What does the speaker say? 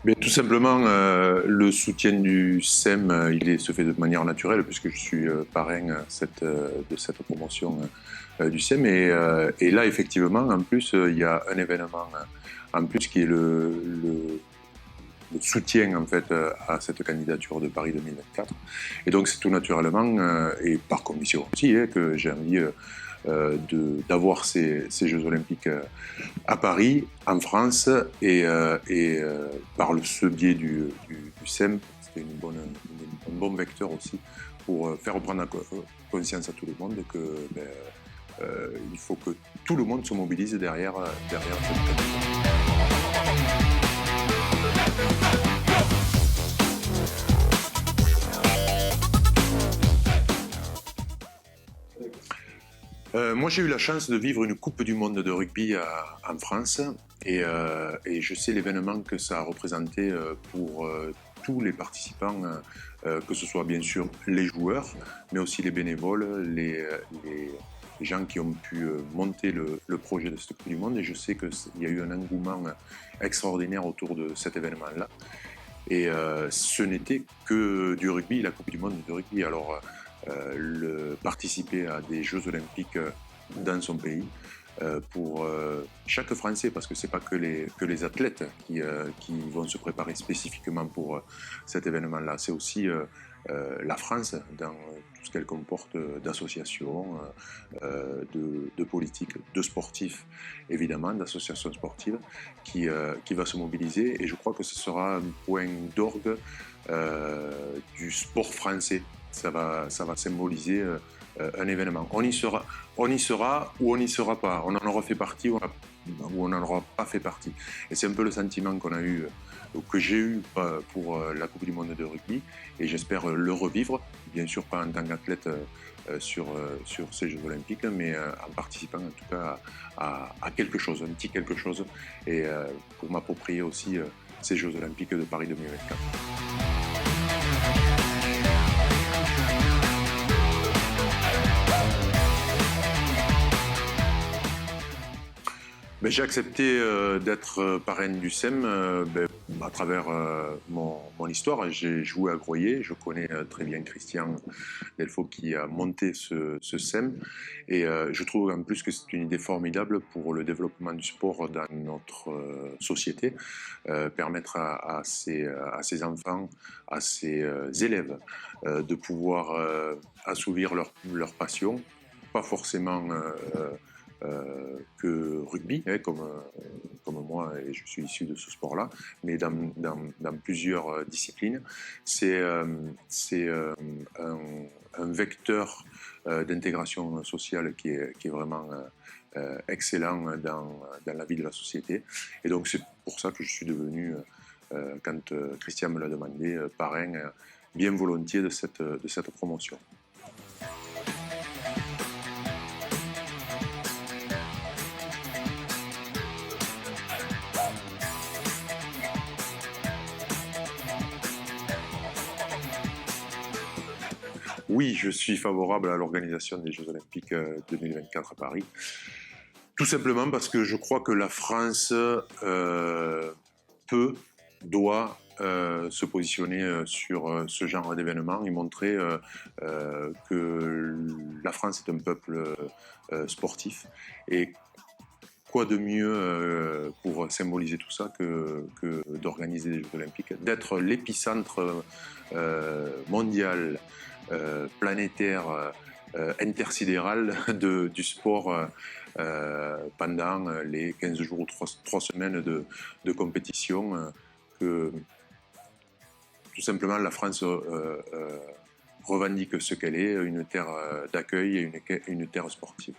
Mais tout simplement, le soutien du SEM, se fait de manière naturelle puisque je suis parrain de cette promotion du SEM. Et là, effectivement, en plus, il y a un événement en plus qui est le soutien en fait à cette candidature de Paris 2024. Et donc, c'est tout naturellement et par conviction aussi que j'ai envie d'avoir ces Jeux Olympiques à Paris, en France, par ce biais du SEM, c'était un bon vecteur aussi pour faire prendre conscience à tout le monde que il faut que tout le monde se mobilise derrière cette candidature. Moi, j'ai eu la chance de vivre une Coupe du Monde de rugby en France et je sais l'événement que ça a représenté pour tous les participants, que ce soit bien sûr les joueurs, mais aussi les bénévoles, les gens qui ont pu monter le projet de cette Coupe du Monde. Et je sais qu'il y a eu un engouement extraordinaire autour de cet événement-là. Et ce n'était que du rugby, la Coupe du Monde de rugby. Alors, participer à des Jeux Olympiques dans son pays pour chaque Français, parce que c'est pas que les athlètes qui vont se préparer spécifiquement pour cet événement-là, c'est aussi la France dans tout ce qu'elle comporte d'associations, de politiques, de sportifs, évidemment, d'associations sportives qui va se mobiliser. Et je crois que ce sera un point d'orgue du sport français. Ça va symboliser un événement. On y sera ou on n'y sera pas. On en aura fait partie ou on n'en aura pas fait partie. Et c'est un peu le sentiment qu'on a eu, que j'ai eu pour la Coupe du Monde de rugby, et j'espère le revivre, bien sûr pas en tant qu'athlète sur ces Jeux Olympiques, mais en participant en tout cas à quelque chose, un petit quelque chose, et pour m'approprier aussi ces Jeux Olympiques de Paris 2024. Ben, j'ai accepté d'être parraine du SEM à travers mon histoire. J'ai joué à Groyer, je connais très bien Christian Delfaux qui a monté ce SEM, et je trouve en plus que c'est une idée formidable pour le développement du sport dans notre société, permettre à ces enfants, à ces élèves de pouvoir assouvir leur passion, pas forcément que rugby, comme moi, et je suis issu de ce sport-là, mais dans plusieurs disciplines. C'est un vecteur d'intégration sociale qui est vraiment excellent dans la vie de la société. Et donc c'est pour ça que je suis devenu, quand Christian me l'a demandé, parrain bien volontiers de cette promotion. Oui, je suis favorable à l'organisation des Jeux Olympiques 2024 à Paris. Tout simplement parce que je crois que la France doit se positionner sur ce genre d'événement et montrer que la France est un peuple sportif. Et quoi de mieux pour symboliser tout ça que d'organiser des Jeux Olympiques, d'être l'épicentre mondial, planétaire, intersidéral du sport pendant les 15 jours ou 3 semaines de compétition, que tout simplement la France revendique ce qu'elle est, une terre d'accueil et une terre sportive.